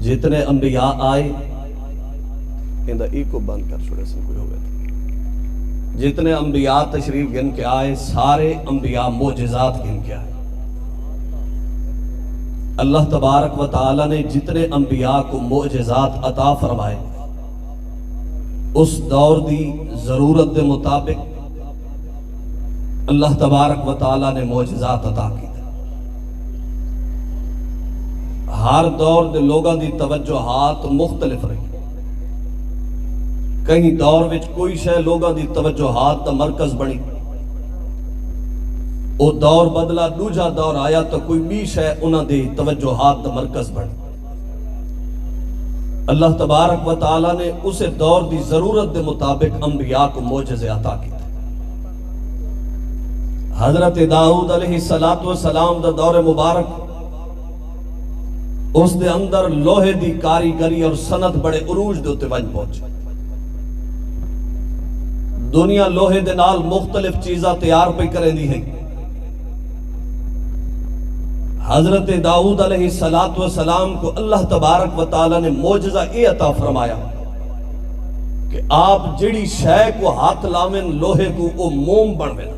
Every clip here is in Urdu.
جتنے انبیاء آئے اندہ ایک کو بند کر چھوڑے سن کوئی ہو گئے تھے. جتنے انبیاء تشریف گن کے آئے سارے انبیاء معجزات گن کے آئے. اللہ تبارک و تعالی نے جتنے انبیاء کو معجزات عطا فرمائے اس دور دی ضرورت دے مطابق اللہ تبارک و تعالی نے معجزات عطا کی. ہر دور دے لوگاں دی توجہات مختلف رہی. کہیں دور وچ کوئی شے لوگاں دی توجہات دا مرکز بنی، او دور بدلا دوجا دور آیا تو کوئی بھی شے انہاں دی توجہات دا مرکز بنی. اللہ تبارک و تعالی نے اسے دور دی ضرورت دے مطابق انبیاء کو معجزے عطا کی. حضرت داؤد علیہ السلام دا دور مبارک، اس دے اندر لوہے دی کاریگری اور صنعت بڑے عروج دے اتے ونج پہنچے. دنیا لوہے دے نال مختلف چیزاں تیار پہ کریں دی ہے. حضرت داؤد علیہ السلام کو اللہ تبارک و تعالی نے معجزہ اے عطا فرمایا کہ آپ جڑی شے کو ہاتھ لاویں لوہے کو او موم بنویں.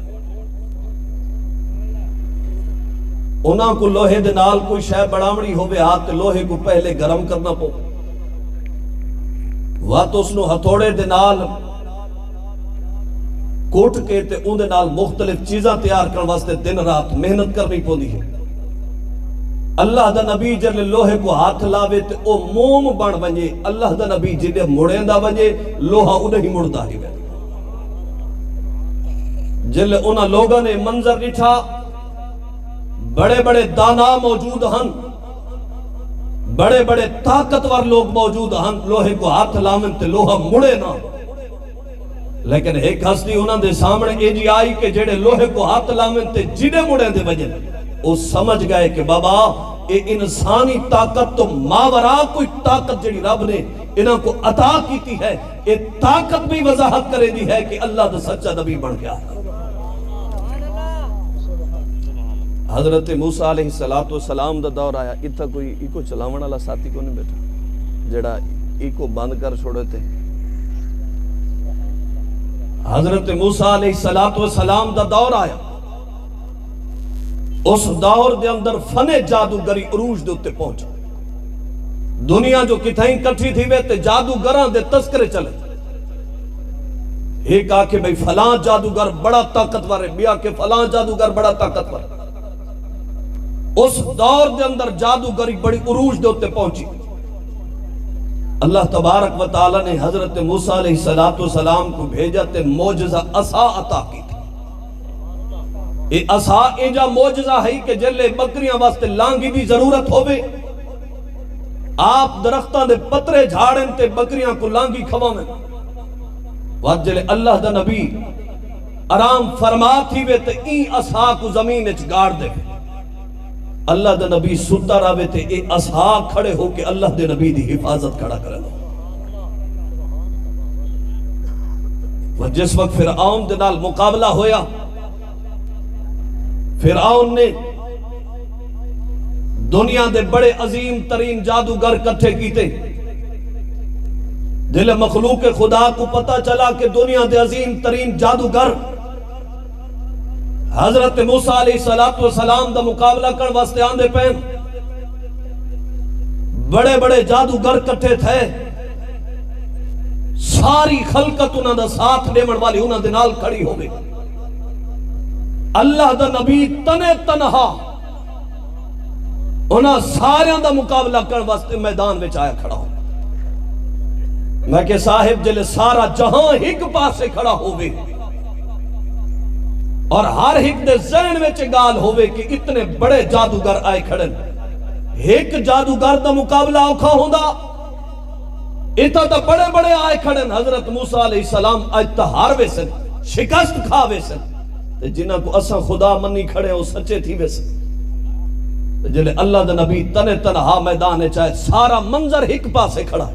انہاں کو لوہے دے نال کوئی شے بڑامڑی ہوئے ہاتھ لوہے کو پہلے گرم کرنا پو، وات اس نو ہتھوڑے دے نال کوٹ کے تے ان دے نال مختلف چیزاں تیار کرنے واسطے دن رات محنت کرنی پوندی ہے. اللہ دا نبی جلے لوہے کو ہاتھ لاوے تے او موم بن ونجے. اللہ دا نبی جلے مڑیں دا ونجے لوہا انہیں ہی مڑدا ہی وے. جلے انہاں لوگاں نے منظر نٹھا، بڑے بڑے دانا موجود ہن، بڑے بڑے طاقتور لوگ موجود ہن، لوہے کو ہاتھ لامن تے لوہا مڑے نہ. لیکن ایک ہستی انہاں دے سامنے اے جی آئی کہ جڑے لوہے کو ہاتھ لامن تے جڑے مڑے دے وجہ وہ سمجھ گئے کہ بابا اے انسانی طاقت تو ماورا کوئی طاقت جڑی رب نے انہاں کو عطا کیتی ہے. اے طاقت بھی وضاحت کرے دی ہے کہ اللہ دا سچا نبی بن گیا. حضرت موسیٰ علیہ السلام دا دور آیا. اتھا کوئی ایکو چلاون والا ساتھی کو نہیں بیٹھا جڑا ایکو بند کر چھوڑے تھے. حضرت موسیٰ علیہ السلام دا دور آیا. اس دور دے اندر فن جادوگری عروج دے اتے پہنچا. دنیا جو کتھائیں کٹھی تھی وے تے جادوگراں دے تذکرے چلے. ایک آکے بھئی فلاں جادوگر بڑا طاقتور ہے، بیا کہ فلاں جادوگر بڑا طاقتور ہے. اس دور دے اندر جادوگری بڑی عروج دے اتے پہنچی. اللہ تبارک و تعالی نے حضرت موسیٰ علیہ السلام کو بھیجا تے معجزہ عصا عطا کی تھی. اے عصا ایجا معجزہ ہے کہ جلے بکریاں واسطے لانگی دی ضرورت ہوئے آپ درختاں دے پترے جھاڑیں تے بکریاں کو لانگی کھواویں. وقت جلے اللہ دا نبی آرام فرما تھی وے تے این عصا کو زمین اچ گاڑ دے. اللہ دے نبی ستا راوے تے اے عصا کھڑے ہو کے اللہ دے نبی دی حفاظت کھڑا کرے دو. وہ جس وقت فرعون دے نال مقابلہ ہویا، فرعون نے دنیا دے بڑے عظیم ترین جادوگر کٹھے کیتے. دل مخلوق خدا کو پتہ چلا کہ دنیا دے عظیم ترین جادوگر حضرت موسیٰ علیہ السلام دا مقابلہ کر واسطے آندے پہن. بڑے بڑے جادوگر کٹھے تھے، ساری خلقت انہاں دا ساتھ دیمن والی انہاں دے نال کھڑی ہو گئی. اللہ دا نبی تنے تنہا انہاں ساریاں دا مقابلہ کر واسطے میدان وچ آیا کھڑا ہو. میں کہ صاحب جلے سارا جہاں ایک پاسے کھڑا ہوئے اور ہر ایک دے ذہن میں گال ہوئے کہ اتنے بڑے جادوگر آئے کھڑن. ایک جادوگر دا مقابلہ اوکھا ہوندا، اتنا دا بڑے بڑے آئے کھڑن. حضرت موسیٰ علیہ السلام آج ہار ویسن، شکست کھا ویسن، جنہاں کو اساں خدا منی کھڑے ہو سچے تھی ویسن. جلے اللہ دا نبی تنے تنہا میدان چاہے سارا منظر ایک پاسے کھڑا.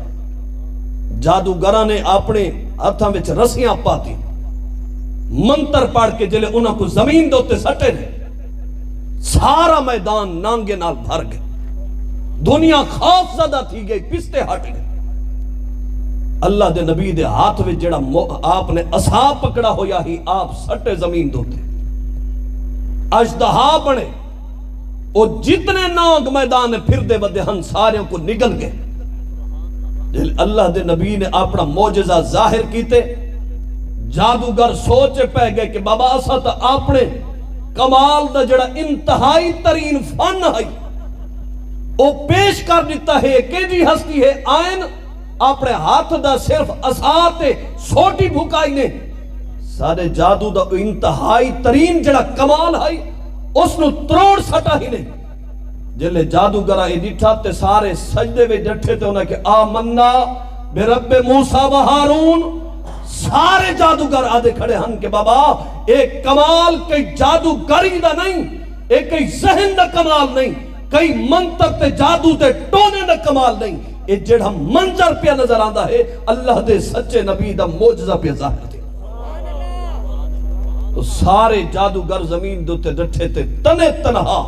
جادوگراں نے اپنے ہاتھاں وچ رسیاں پاتی، منتر پڑھ کے جلے انہاں کو زمین دوتے سٹے نے، سارا میدان نانگے نال بھر گئے. دنیا خوف زدہ تھی گئی، پستے ہٹ گئے. اللہ دے نبی دے ہاتھ وچ جڑا آپ نے عصا پکڑا ہویا ہی آپ سٹے زمین دوتے اژدہا بنے. وہ جتنے نانگ میدان پھر دے بدے ہن ساریوں کو نگل گئے. جل اللہ دے نبی نے اپنا معجزہ ظاہر کیتے، جادوگر سوچے پہ گئے کہ بابا اسا تا اپنے کمال دا جڑا انتہائی ترین فن ہے وہ پیش کر دیتا ہے کہ جی ہستی ہے آئین اپنے ہاتھ دا صرف اساتے سوٹی بھکائی نے. سارے جادو دا انتہائی ترین جڑا کمال ہے اس نو تروڑ سٹا ہی نہیں. جلے جادوگرہ ڈٹھا تے سارے سجدے وچ ڈٹھے تے انہاں کہ آمنا برب موسیٰ و ہارون. سارے جادوگر آدھے کھڑے ہن کہ بابا ایک کمال کئی جادوگری دا نہیں، ایک کئی ذہن دا کمال نہیں، کئی منطق تے جادو تے ٹونے دا کمال نہیں. یہ جڑا منظر پہ نظر آندا ہے اللہ دے سچے نبی دا معجزہ پہ ظاہر تھی. تو سارے جادوگر زمین دوتے ڈٹھے تے تنے تنہا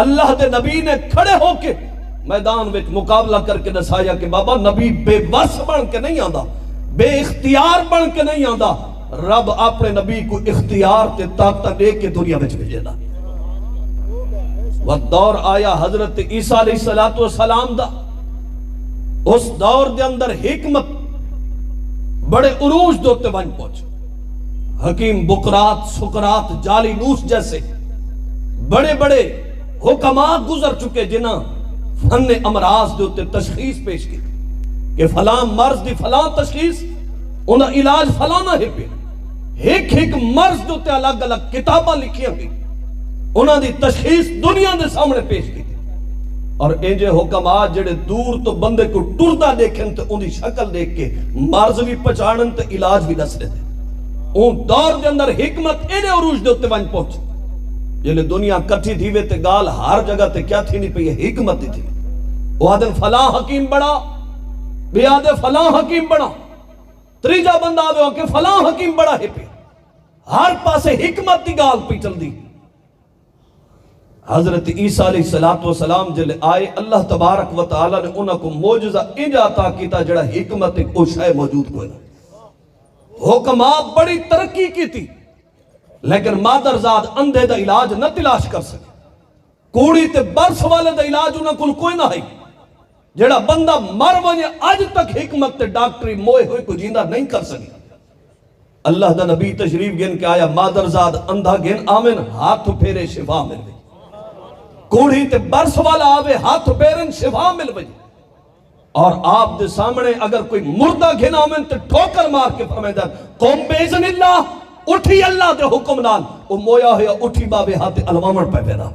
اللہ دے نبی نے کھڑے ہو کے میدان وچ مقابلہ کر کے دسایا کہ بابا نبی بے بس بن کے نہیں آندا، بے اختیار بن کے نہیں آندا. رب اپنے نبی کو اختیار تے طاقت دے کے دنیا وچ بھیجے دا. وقت دور آیا حضرت عیسیٰ علیہ السلام دا. اس دور دے اندر حکمت بڑے عروج دوتے بن پہنچ. حکیم بقرات، سقراط، جالی نوس جیسے بڑے بڑے حکماء گزر چکے جنہاں فن امراض دوتے تشخیص پیش کی کہ فلاں مرض دی فلاں تشخیص انہاں علاج فلاں نہ ہے پہ. ایک مرض دوتے الگ الگ کتابہ لکھیاں گئی، انہاں دی تشخیص دنیا دے سامنے پیش کی. اور انجے حکماء جڑے دور تو بندے کو ٹردا دیکھیں تے ان دی شکل دیکھ کے مرض بھی پہچانن تے علاج بھی دس دیتے. ان دور دے اندر حکمت انہیں عروج دے اتے ون پہنچ. جلے دنیا کٹھی تھی وے تے گال ہر جگہ تے کیا تھی نہیں پئی حکمت تھی. وہ آدم فلاں حکیم بڑا، بے آدھے فلاں حکیم بڑا، تریجا بندہ آدھے کہ فلاں حکیم بڑا ہے پہ. ہر پاسے حکمت دی گال پہ چل دی. حضرت عیسیٰ علیہ السلام جلے آئے اللہ تبارک و تعالی نے انہاں کو معجزہ انجا عطا کیتا جڑا حکمت ایک اوشائے موجود کوئی نہ. حکماء بڑی ترقی کی تھی لیکن مادرزاد اندھے دا علاج نہ تلاش کر سکے. کوڑی تے برس والے دا علاج انہاں کو کوئی نہ ہے. جڑا بندہ مر ونجے اج تک حکمت تے ڈاکٹری موئے ہوئے کو جیندہ نہیں کر سکے. اللہ دا نبی تشریف گن کے آیا مادرزاد اندھا گن آمن ہاتھ پھیرے شفا مل گئی. کوڑی تے برس والا آوے ہاتھ پھیرن شفا مل گئی. اور آپ دے سامنے اگر کوئی مردہ گھنا آمن تے ٹھوکر مار کے فرمائے دا قوم بیزن اللہ اٹھی اللہ دے حکم نال وہ مویا ہویا اٹھی بابے ہاتھ الوامن پہ پیدا.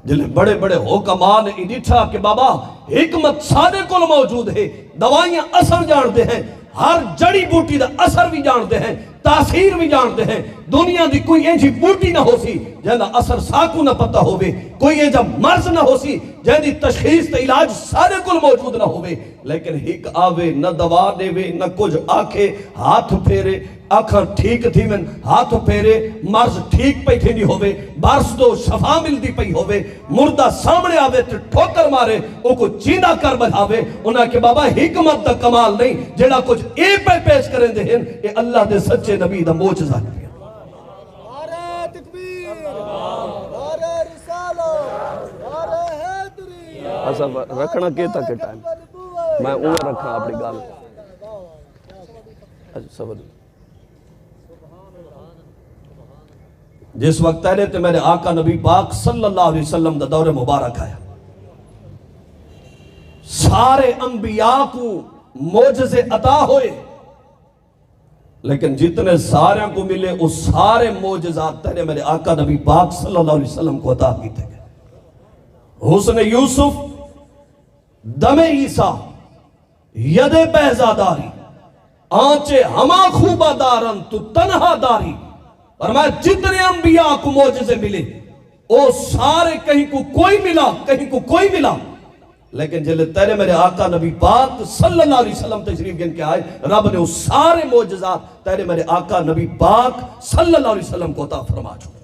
جلے بڑے بڑے حکمان نے ڈٹھا کہ بابا حکمت سارے کول موجود ہے، دوائیاں اثر جانتے ہیں، ہر جڑی بوٹی دا اثر بھی جانتے ہیں، تاثیر بھی جانتے ہیں. دنیا دی کوئی اینجی بوٹی نہ ہو سی جہاں اثر ساکو نہ پتہ ہوئے، کوئی اینجا مرض نہ ہو سی جہاں دی تشخیص تے علاج سارے کل موجود نہ ہوئے. لیکن ہک آوے نہ دوا دے وے نہ کچھ آکھے ہاتھ پھیرے آنکھاں ٹھیک تھی من ہاتھ پھیرے مرض ٹھیک پہ تھی نہیں ہوئے، بارس دو شفا مل دی پہ ہوئے، مردہ سامنے آوے تے ٹھوکر مارے او کو چیندہ کر بڑھاوے. انہاں کہ بابا حکمت دا کمال نہیں جڑا کچھ اے پہ پیش کریں دے ہیں اے اللہ دے سچے نبی دا معجزہ ہے. نعرہ تکبیر، نعرہ رسالت، نعرہ حیدری. ایسا رکھنا کیتا کہ ٹائم میں اوہ رکھا اپنی گال سبر. جس وقت تیرے تے میرے آقا نبی پاک صلی اللہ علیہ وسلم دا دور مبارک آیا، سارے انبیاء کو معجزے عطا ہوئے لیکن جتنے سارے کو ملے اس سارے معجزات تیرے میرے آقا نبی پاک صلی اللہ علیہ وسلم کو عطا کیتے گئے. حسن یوسف، دم عیسیٰ، ید بہزاداری، آنچے ہما خوبہ دارن تو تنہا داری. فرمایا جتنے انبیاء کو معجزے ملے وہ سارے کہیں کو کوئی ملا کہیں کو کوئی ملا لیکن جلے تیرے میرے آقا نبی پاک صلی اللہ علیہ وسلم تشریف گن کے آئے رب نے اس سارے معجزات تیرے میرے آقا نبی پاک صلی اللہ علیہ وسلم کو عطا فرما چھوڑا.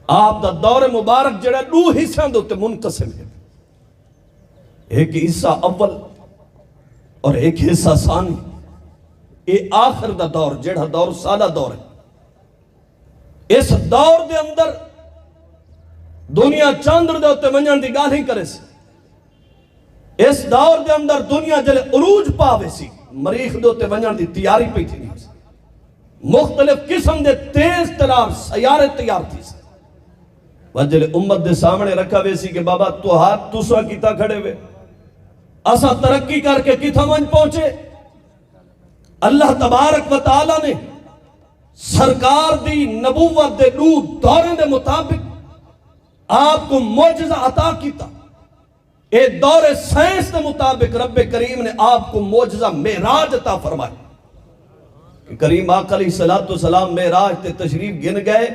آپ دا دور مبارک جڑا دو حصہ دوتے منقسم ہے، ایک حصہ اول اور ایک حصہ ثانی۔ یہ آخر دا دور جڑا دور سادہ دور ہے، اس دور دے اندر دنیا چاندر دے ہوتے منجن دی گال ہی کرے سی۔ اس دور دے اندر دنیا جلے عروج پاوے سی، مریخ دے ہوتے منجن دی تیاری پہ تھی نہیں سی، مختلف قسم دے تیز ترار سیارے تیار تھی سی۔ وجلے امت دے سامنے رکھا وے سی کہ بابا تو ہاتھ تو سوا کیتا کھڑے ہوئے، اسا ترقی کر کے کتھا منج پہنچے۔ اللہ تبارک و تعالیٰ نے سرکار دی نبوت دے دو دوریں دے مطابق آپ کو معجزہ عطا کیتا۔ اے دور سائنس دے مطابق رب کریم نے آپ کو معجزہ معراج عطا فرمایا کہ کریم آقا علیہ السلام معراج تے تشریف گن گئے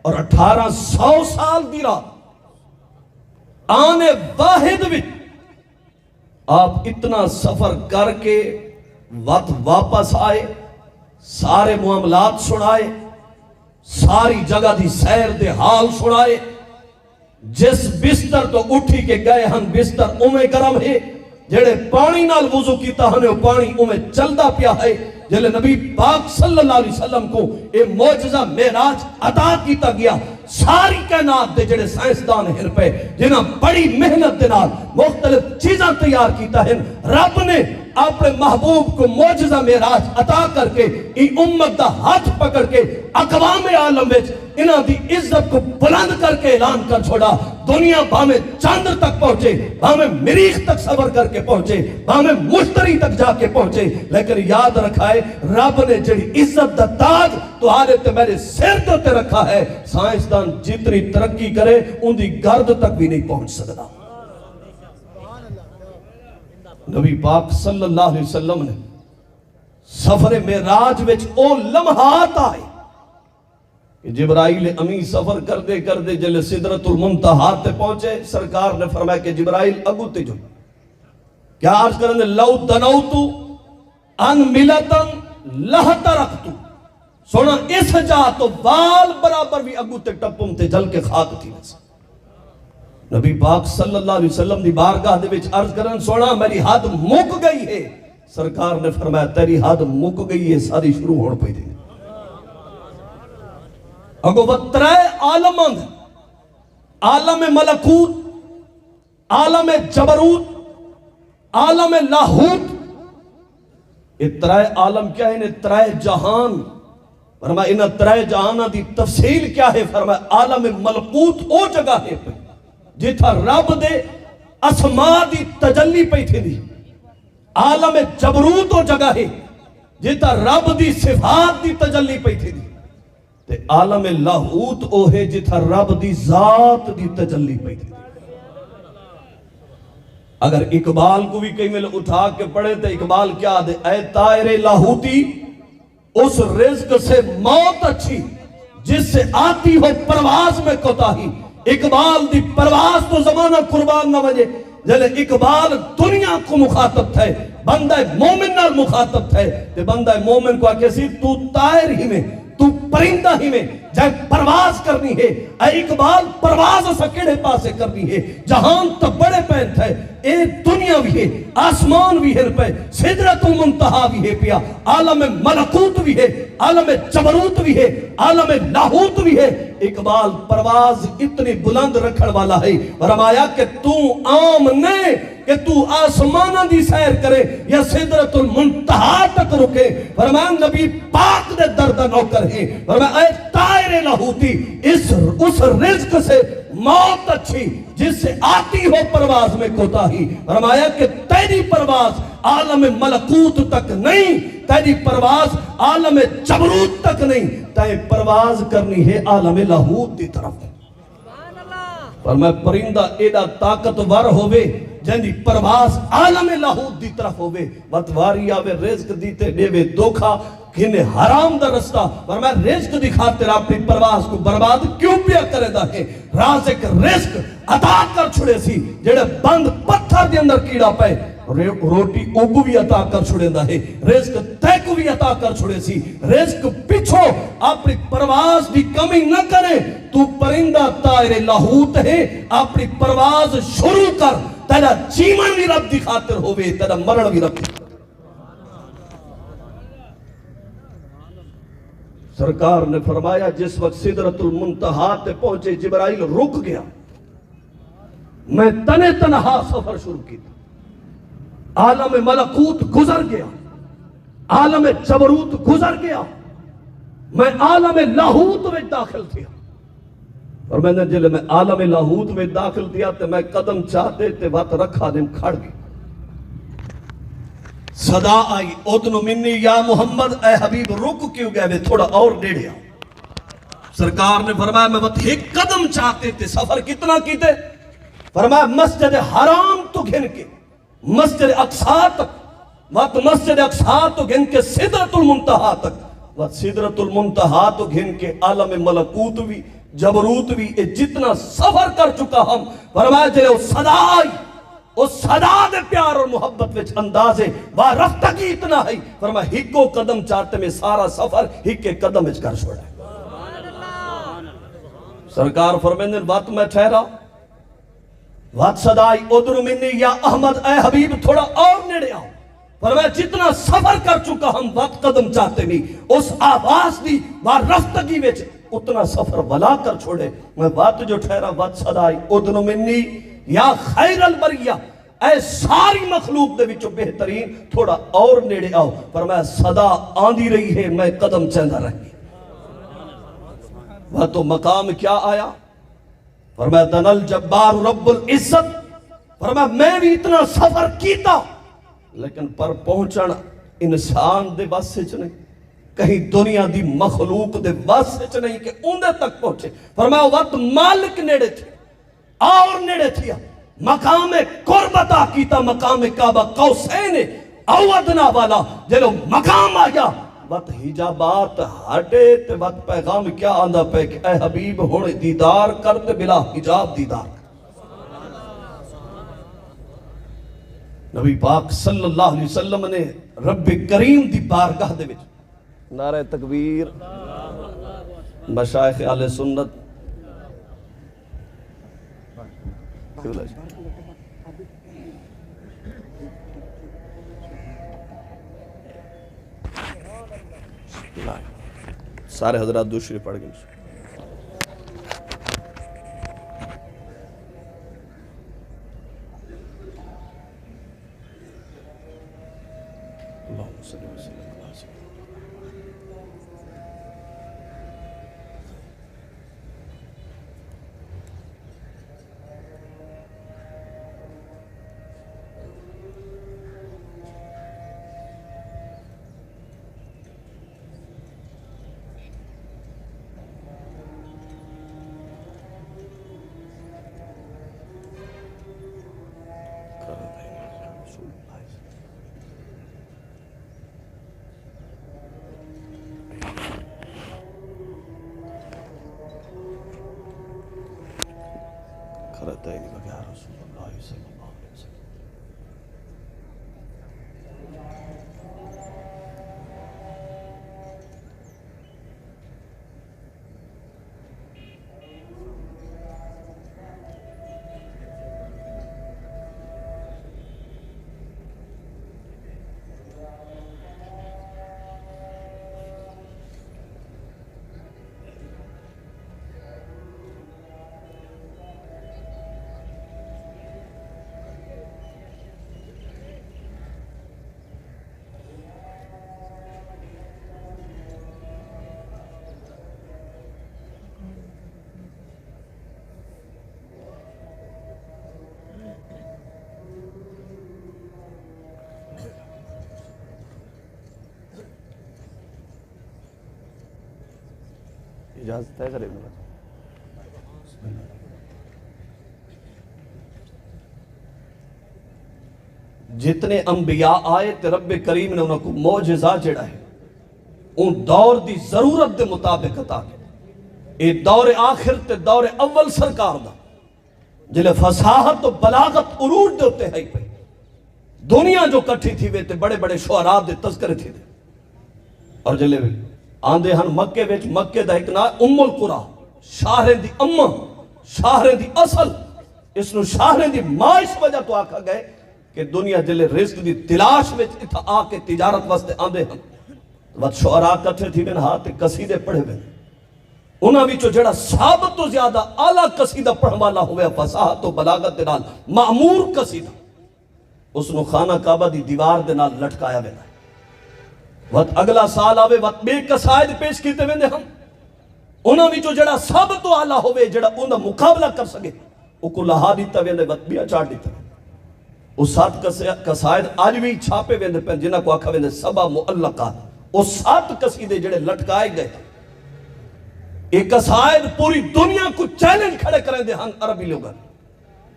اور 1800 سال دی رات آنے واحد بھی آپ اتنا سفر کر کے وقت واپس آئے، سارے معاملات سنائے، ساری جگہ دی سیر دے حال سنائے۔ جس بستر تو اٹھی کے گئے ہن بستر اومے گرم ہے، جڑے پانی نال وضو کیتا ہنے پانی اومے چلدا پیا ہے۔ جلے نبی پاک صلی اللہ علیہ وسلم کو اے معجزہ معراج عطا کیتا گیا، ساری کائنات دے جڑے سائنسدان ہیں پہ جنہاں بڑی محنت دے نال مختلف چیزاں تیار کیتا ہیں، رب نے اپنے محبوب کو معجزہ معراج عطا کر کے ای امت دا ہاتھ پکڑ کے اقوام عالم وچ انہاں دی عزت کو بلند کر کے اعلان کر چھوڑا۔ دنیا بھامے چاندر تک پہنچے، بھامے مریخ تک سفر کر کے پہنچے، بھامے مشتری تک جا کے پہنچے، لیکن یاد رکھا ہے رب نے جڑی عزت دا تاج تو حالت میرے سر تے رکھا ہے، سائنسدان جتنی ترقی کرے ان دی گرد تک بھی نہیں پہنچ سکتا۔ نبی پاک صلی اللہ علیہ وسلم نے سفر معراج وچ او لمحات آئے کہ جبرائیل امی سفر کر دے جلے سدرۃ المنتہا تے پہنچے، سرکار نے فرمایا کہ جبرائیل اگو تے جو کیا عرض کرنے لو دنوتو ان ملتن لہترقتو، سونا اس جا تو وال برابر بھی اگو تے ٹپم تے جل کے خاک تھی ویسا۔ نبی پاک صلی اللہ علیہ وسلم دی بارگاہ دے وچ عرض کرن سونا میری حد مک گئی ہے، سرکار نے فرمایا تیری حد مک گئی ہے، ساری شروع ہوڑ پہ دے۔ اگو وہ ترے عالم اند، عالم ملکوت، عالم جبروت، عالم لاہوت، یہ ترے عالم کیا ہے؟ انہیں ترے جہان، فرمایا انہیں ترے جہانہ دی تفصیل کیا ہے؟ فرمایا عالم ملکوت او جگہ ہے پہ جتھا رب دے اسماء دی تجلی پہ تھی دی، عالم جبروت او جگہ ہے جتھا رب دی صفات دی تجلی پہ تھی دی، تے عالم لاہوت او ہے جتھا رب دی ذات دی تجلی پہ تھی دی۔ اگر اقبال کو بھی کئی مل اٹھا کے پڑھے تو اقبال کیا دے؟ اے طائر لاہوتی اس رزق سے موت اچھی جس سے آتی ہو پرواز میں کوتاہی۔ اقبال دی پرواز تو زمانہ قربان نہ وجے، جلے اقبال دنیا کو مخاطب تھے، بندہ مومن نال مخاطب تھے، تے بندہ مومن کو آکے سی تو طائر ہی میں، تو پرندہ ہی میں جائے پرواز کرنی ہے۔ اے اقبال پرواز اسا کیڑے پاسے کرنی ہے؟ جہان تو بڑے پین تھے، اے دنیا بھی ہے، آسمان بھی ہے پہ، سدرۃ المنتہا بھی ہے پیا، عالم ملکوت بھی ہے، عالم جبروت بھی ہے، عالم لاہوت بھی ہے۔ اقبال پرواز اتنی بلند رکھڑ والا ہے، فرمایا کہ تو عام نہیں کہ تو آسمانہ دی سیر کرے یا سدرۃ المنتہا تک رکے، فرمایا نبی پاک دے دردہ نوکر ہے، فرمایا اے طائر لاہوتی اس رزق سے موت اچھی جس سے آتی ہو پرواز میں کوتاہی۔ فرمایا کہ تیری پرواز عالم ملکوت تک نہیں، تیری پرواز عالم جبروت تک نہیں، تیری پرواز کرنی ہے عالم لاہوت دی طرف۔ فرمایا پرندہ ایڈا طاقتور ہوئے جن دی پرواز عالم لاہوت دی طرف ہوئے، وطواری آوے رزق دیتے دیوے دھوکھا کھنے حرام دا رستہ، فرمایا رزق دی خاطر اپنی پرواز کو برباد کیوں پیا کرے دا ہے؟ رازق رزق عطا کر چھڑے سی جڑے بند پتھر دے اندر کیڑا پے، روٹی اوگو بھی عطا کر چھوڑے دا ہے رزق تیکو بھی عطا کر چھوڑے سی رزق پچھو اپنی پرواز دی کمی نہ کرے تو پرندہ طائر لاہوت ہے اپنی پرواز شروع کر تیرا جیون بھی رب دی خاطر ہوئے تیرا مرن بھی رب دی سرکار نے فرمایا جس وقت سدرۃ المنتہا تے پہنچے جبرائیل رک گیا میں تنے تنہا سفر شروع کی عالم ملکوت گزر گیا عالم جبروت گزر گیا میں عالم لاہوت میں داخل تھیا اور میں نے جلے میں عالم لاہوت میں داخل تھیا تے میں قدم چاہتے تے وقت رکھا دن کھڑ گئی صدا آئی اذن منی یا محمد اے حبیب رک کیوں گئے میں تھوڑا اور ڈیڑھیا سرکار نے فرمایا میں وقت ایک قدم چاہتے تھے سفر کتنا کیتے فرمایا مسجد حرام تو گھن کے مسجد اقصی تک وقت مسجد اقصی تو گھن کے سدرۃ المنتہا تک وقت سدرۃ المنتہا تو گھن کے عالم ملکوت بھی جبروت بھی جتنا سفر کر چکا ہم فرمایا جلے وہ صدا آئی وہ صدا دے پیار اور محبت وچ اندازے وہ رفتگی اتنا ہے فرمایا ہکو قدم چاہتے میں سارا سفر ہکے قدم وچ کر چھوڑا سرکار فرمیندن وقت میں ٹھہرا وقت صدائی اذن منی یا احمد اے حبیب تھوڑا اور نیڑے آؤ فرمایا جتنا سفر کر چکا ہم وقت قدم چاہتے نہیں اس آواز دی وہ رفتگی وچ اتنا سفر بلا کر چھوڑے میں بات جو ٹھہرا وقت صدائی اذن منی یا خیر البریہ اے ساری مخلوق دے وچوں بہترین تھوڑا اور نیڑے آؤ فرمایا صدا آندی رہی ہے میں قدم چندہ رہی وہ تو مقام کیا آیا فرمایا دنل جبار رب العزت فرمایا میں بھی اتنا سفر کیتا لیکن پر پہنچنا انسان دے بس سے نہیں کہیں دنیا دی مخلوق دے بس سے نہیں کہ اندھے تک پہنچے فرمایا وقت مالک نیڑے تھے اور نیڑے تھیا مقام قربتا کیتا مقام کعبہ قوسین او ادنا والا جلو مقام آیا وقت حجابات ہٹے تے وقت پیغام کیا آندہ پہ کہ اے حبیب ہونے دیدار کرتے بلا حجاب دیدار نبی پاک صلی اللہ علیہ وسلم نے رب کریم دی بارگاہ دے وچ نعرہ تکبیر مشائخ اہل سنت سارے حضرات دوسری پڑھ گئے اللہم صلی اللہ علیہ وسلم خرطین بگیا رسول اللہ صلی اللہ علیہ وسلم اجازت ہے کرے جتنے انبیاء آئے تے رب کریم نے انہوں کو معجزہ جڑا ہے ان دور دی ضرورت دے مطابق عطا کے اے دور آخر تے دور اول سرکار دا جلے فصاحت و بلاغت عروج دے ہوتے ہیں پہ دنیا جو کٹھی تھی وے تے بڑے بڑے شعراء دے تذکرے تھی دے اور جلے وے آندے ہن مکے وچ مکے دا ایک نام ام القرا شاہریں دی اماں شاہریں دی اصل اس نو شاہریں دی ماں اس وجہ تو آکھا گئے کہ دنیا جلے رزق دی تلاش وچ اتھا آ کے تجارت واسطے آندے ہن وقت شعراء کٹھے تھی وے ہاتھ قصیدے پڑھے وے انہاں وچوں جڑا سب تو زیادہ اعلیٰ قصیدہ پڑھن والا ہویا فصاحت و بلاغت دے نال معمور قصیدہ اس نو خانہ کعبہ دی دیوار دے نال لٹکایا وے وقت اگلا سال آوے وقت بے قصائد پیش کیتے ویندے ہم انہاں وچوں جڑا سب تو اعلیٰ ہوئے جڑا انہاں مقابلہ کر سکے او کو لہا دیتا ویندے وقت بیا چاڑ دیتا او سات قصائد آج بھی چھاپے ویندے پہ جنہاں کو آکھا ویندے سبا معلقات او سات قصیدے جڑے لٹکائے گئے ایک قصائد پوری دنیا کو چیلنج کھڑے کریں دے ہن عربی لوگاں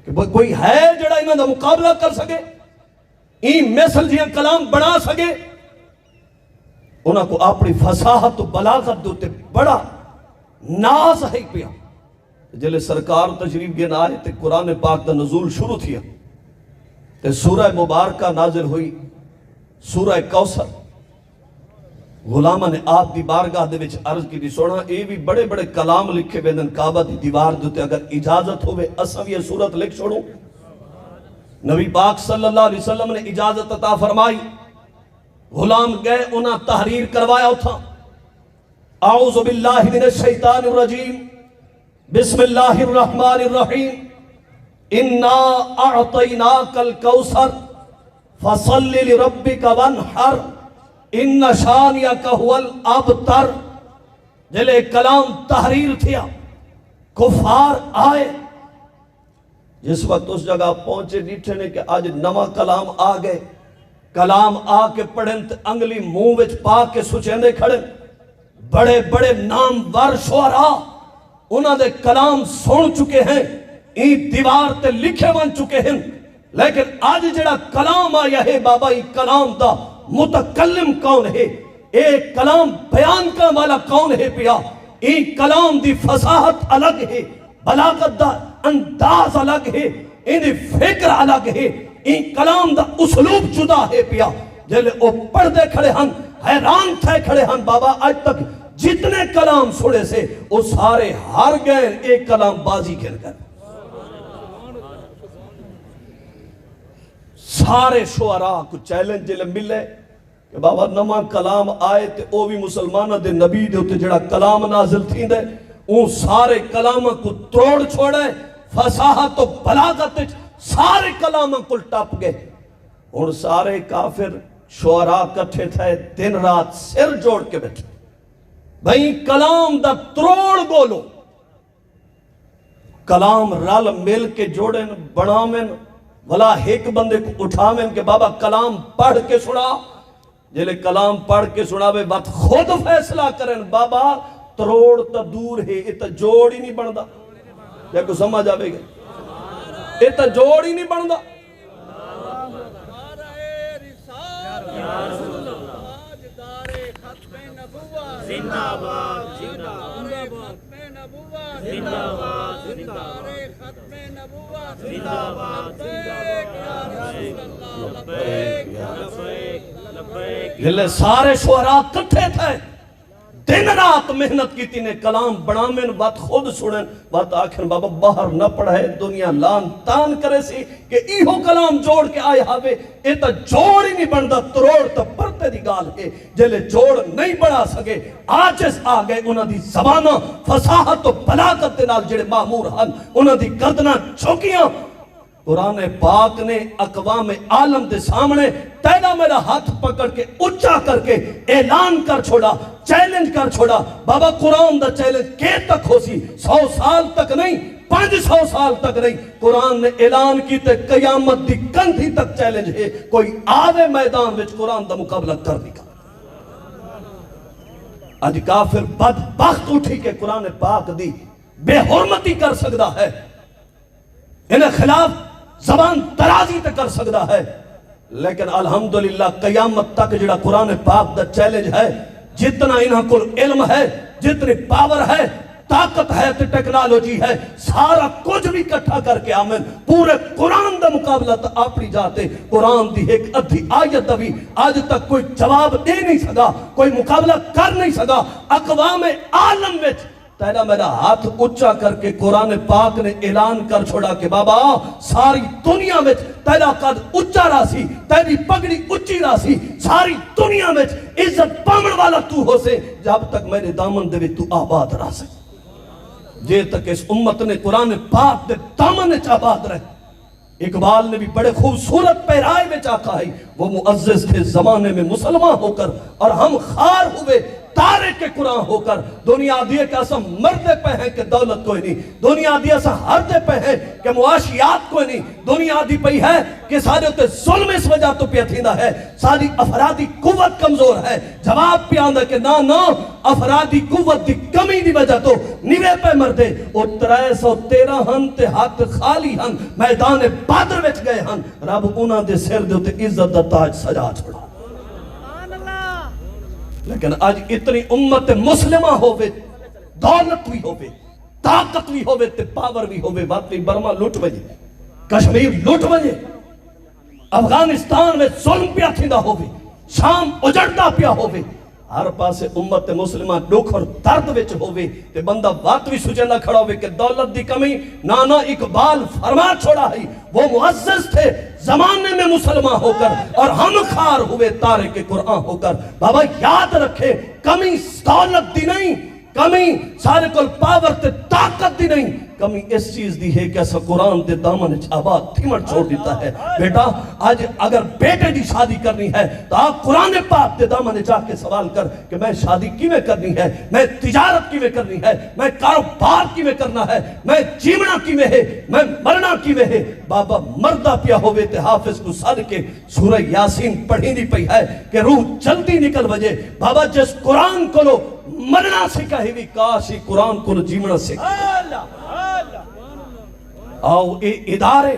کہ کوئی ہے جڑا انہاں دا مقابلہ کر سکے این مثل جیاں کلام بنا سکے انہاں کو اپنی فصاحت و بلاغت دوتے بڑا ناز ہے پیا جلے سرکار تشریف گن آئے تے قرآن پاک دا نزول شروع تھیا تے سورہ مبارکہ نازل ہوئی سورہ کوثر غلامہ نے آپ دی بارگاہ دے وچ عرض کی دی سونا اے بھی بڑے بڑے کلام لکھے ویندن کعبہ دی دیوار دوتے اگر اجازت ہوئے اساں یہ سورت لکھ چھوڑو نبی پاک صلی اللہ علیہ وسلم نے اجازت عطا فرمائی غلام گئے انہاں تحریر کروایا تھا اعوذ باللہ من الشیطان الرجیم بسم اللہ الرحمن الرحیم انا اعطیناک الکوثر فصل لربک وانحر ان شانیک هو الابتر جلے کلام تحریر تھیا کفار آئے جس وقت اس جگہ پہنچے نیٹھے نے کہ آج نواں کلام آ گئے کلام آ کے پڑھیں تے انگلی منہ وچ پا کے سچیندے کھڑے بڑے بڑے نامور شعراء انہاں دے کلام سن چکے ہیں این دیوار تے لکھے بن چکے ہیں لیکن آج جڑا کلام آیا ہے بابا ای کلام دا متکلم کون ہے ایک کلام بیان کا والا کون ہے پیا ایک کلام دی فصاحت الگ ہے بلاغت دا انداز الگ ہے ان فکر الگ ہے این کلام دا اسلوب جدا ہے پیا جلے او پڑھ دے کھڑے ہن حیران تھے کھڑے ہن بابا آج تک جتنے کلام سنے سے وہ سارے ہار گئے ایک کلام بازی کر گئے سارے شعراء کو چیلنج جلے ملے کہ بابا نواں کلام آئے تے او بھی مسلمانہ دے نبی دے ہوتے جڑا کلام نازل تھی دے اون سارے کلام کو توڑ چھوڑے فصاحت و بلاغت سارے کلام کو ٹپ گئے اور سارے کافر شعراء کٹھے تھے دن رات سر جوڑ کے بیٹھے بھئی کلام دا تروڑ بولو کلام رل مل کے جوڑیں بڑھامیں بھلا ایک بندے کو اٹھامیں کہ بابا کلام پڑھ کے سنا جلے کلام پڑھ کے سنا بے بات خود فیصلہ کریں بابا تروڑ تا دور ہے یہ تا جوڑ ہی نہیں بڑھدا یا کو سمجھ آوے گا یہ تا جوڑ ہی نہیں بڑھدا یہ سارے شعراء کٹھے تھے دن رات محنت کی تینے کلام بڑھامیں بات خود سنیں بات آخر بابا باہر نہ پڑھے دنیا لان تان کرے سی کہ ایہو کلام جوڑ کے آئے ہاوے اے تا جوڑ ہی نہیں بڑھدا تروڑ تا پرتے دی گال ہے جلے جوڑ نہیں بڑھا سکے آجز آ گئے انہاں دی زبانہ فصاحت و بلاغت دے نال جڑے معمور ہن انہاں دی گردناں چھوکیاں قرآن پاک نے اقوام عالم دے سامنے تینا میرا ہاتھ پکڑ کے اچھا کر کے اعلان کر چھوڑا چیلنج کر چھوڑا بابا قرآن دا چیلنج کے تک ہو سی 100 سال تک نہیں 500 سال تک نہیں قرآن نے اعلان کی تے قیامت دی کندھی تک چیلنج ہے کوئی آوے میدان وچ قرآن دا مقابلہ کر دکھا آج کافر بدبخت اٹھی کہ قرآن پاک دی بے حرمتی کر سکتا ہے انہیں خلاف زبان ترازی تے کر سکتا ہے لیکن الحمدللہ قیامت تک جڑا قرآن پاک دا چیلنج ہے جتنا انہاں کو علم ہے جتنی پاور ہے طاقت ہے تے ٹیکنالوجی ہے سارا کچھ بھی اکٹھا کر کے آمن پورے قرآن دا مقابلہ تا اپنی جاتے قرآن دی ایک ادھی آیت دا بھی آج تک کوئی جواب دے نہیں سکا کوئی مقابلہ کر نہیں سکا اقوام عالم وچ تیرا میرا ہاتھ اچھا کر کے قرآن پاک نے اعلان کر چھوڑا کہ بابا ساری دنیا میں تیرا قد اچھا راسی تیری پگڑی اچھی راسی ساری میں عزت پامن والا تو ہو سے جب تک میرے دامن دے تو آباد رہ سے جے تک اس امت نے قرآن پاک دے دامن آباد رہے اقبال نے بھی بڑے خوبصورت پیرائے میں چاکا ہے وہ معزز تھے زمانے میں مسلمان ہو کر اور ہم خار ہوئے تارے کے قرآن ہو کر دنیا دیئے کہ اسا مردے پہ ہیں کہ دولت کوئی نہیں دنیا دیئے اسا ہردے پہ ہیں کہ معاشیات کوئی نہیں دنیا دی پہی ہے کہ سارے ہوتے ظلم اس وجہ تو پیتھیندہ ہے ساری افرادی قوت کمزور ہے جواب پہ آندہ کہ نا افرادی قوت دی کمی دی وجہ تو نیوے پہ مردے اور 313 ہن تے ہاتھ خالی ہن میدان بادر وچ گئے ہن رب انہاں دے سر دے ہوتے عزت دا تاج سجا چھوڑا لیکن آج اتنی امت مسلمہ ہوئے دولت بھی ہوئے طاقت بھی ہوئے تے پاور بھی ہوئے واقعی برما لوٹ بجے کشمیر لوٹ بجے افغانستان میں ظلم پیا تھیندہ ہوئے شام اجڑتا پیا ہوئے ہر پاسے امت مسلمہ دکھ اور درد وچ ہوئے تے بندہ واقعی سجنہ کھڑا ہوئے کہ دولت دی کمی نانا اقبال فرما چھوڑا ہے وہ معزز تھے زمانے میں مسلمان ہو کر اور ہم خار ہوئے تارے کے قرآن ہو کر بابا یاد رکھے کمی دولت دی نہیں کمی سارے کل پاور تے طاقت دی نہیں کمی اس چیز دی ہے کہ ایسا قرآن دے دامن آباد تھیمڑ چھوڑ دیتا ہے بیٹا آج اگر بیٹے دی شادی کرنی ہے تو آپ قرآن پاک دے دامن جا کے سوال کر کہ میں شادی کیویں کرنی ہے میں تجارت کیویں کرنی ہے میں کاروبار کیویں کرنا ہے میں جیونا کیویں ہے میں مرنا کیویں ہے بابا مردہ پیا ہوئے تے حافظ کو صد کے سورہ یاسین پڑھی نہیں پئی ہے کہ روح جلدی نکل بجے بابا جس قرآن کو لو مرنا سکھا ہی بھی کاشی قرآن کو لو جیونا سکھا آؤ اے ادارے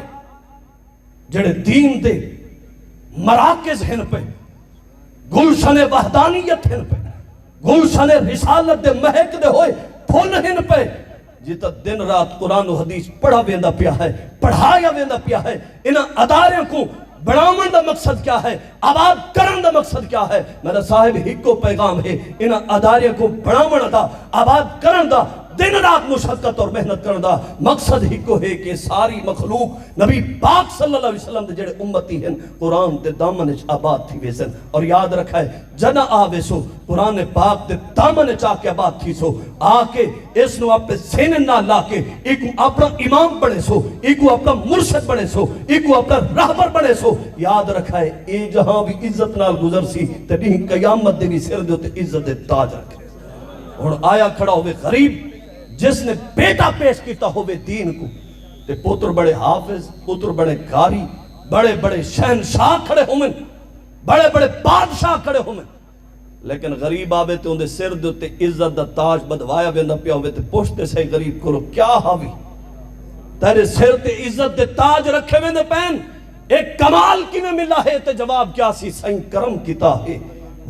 جڑے دین دے مراکز ہن پہ گلشن وحدانیت ہن پہ گلشن رسالت دے مہک دے ہوئے پھول ہن پہ جیتا دن رات قرآن و حدیث پڑھا ویندہ پیا ہے پڑھایا ویندہ پیا ہے انہاں ادارے کو بڑھاون دا مقصد کیا ہے آباد کرن دا مقصد کیا ہے میرا صاحب ہکو پیغام ہے انہاں ادارے کو بڑھاون دا آباد کرن دا دن رات مشقت اور محنت کرن دا مقصد ہی کو ہے کہ ساری مخلوق نبی پاک صلی اللہ علیہ وسلم دے جڑے امتی ہیں قرآن دے دامن آباد تھی ویسن اور یاد رکھا ہے جنا آوے سو قرآن پاک دے دامن چاہ کے آباد تھی سو آکے اس نو اپنے سین نہ لا کے ایک اپنا امام بڑھے سو ایک اپنا مرشد بڑھے سو ایک اپنا رہبر بڑھے سو یاد رکھا ہے اے جہاں بھی عزت نال گزر سی تے نہیں قیامت دے بھی سر دے ہوتے عزت دے تاج رکھے اور آیا کھڑا ہوئے غریب جس نے بیٹا پیش کیتا ہوئے دین کو تے پتر بڑے حافظ پتر بڑے قاری بڑے بڑے شہنشاہ کھڑے ہوئے بڑے بڑے بادشاہ کھڑے ہوئے لیکن غریب آوے تے اندے سر دیتے عزت دا تاج بدوایا ویندہ پیا ہوئے تے پوچھتے سے غریب کرو کیا حاوی تیرے سر تے عزت دے تاج رکھے ویندے پین ایک کمال کی میں ملا ہے تے جواب کیا سی سائیں کرم کیتا ہے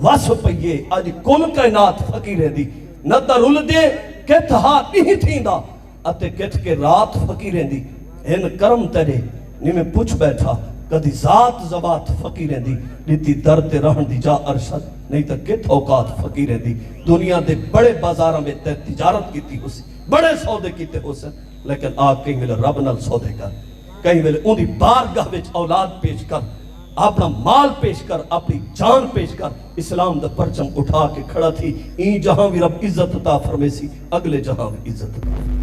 وس پئیے آج کل کائنات فقیر دی نہ ترول دے کت ہاتھ نہیں تھیندا اتے کت کے رات فقیریں دی ان کرم تیرے نی میں پوچھ بیٹھا کدی ذات زبات فقیریں دی لیتی درد رہن دی جا ارشد نہیں تا کت اوقات فقیریں دی دنیا دے بڑے بازاراں میں تجارت کیتی ہو سی بڑے سودے کیتے ہو سن لیکن آگ کہیں ملے رب نال سودے کر کہیں ملے اندھی بارگاہ وچ اولاد پیش کر اپنا مال پیش کر اپنی جان پیش کر اسلام دا پرچم اٹھا کے کھڑا تھی این جہاں بھی رب عزت عطا فرمیسی اگلے جہاں بھی عزت عطا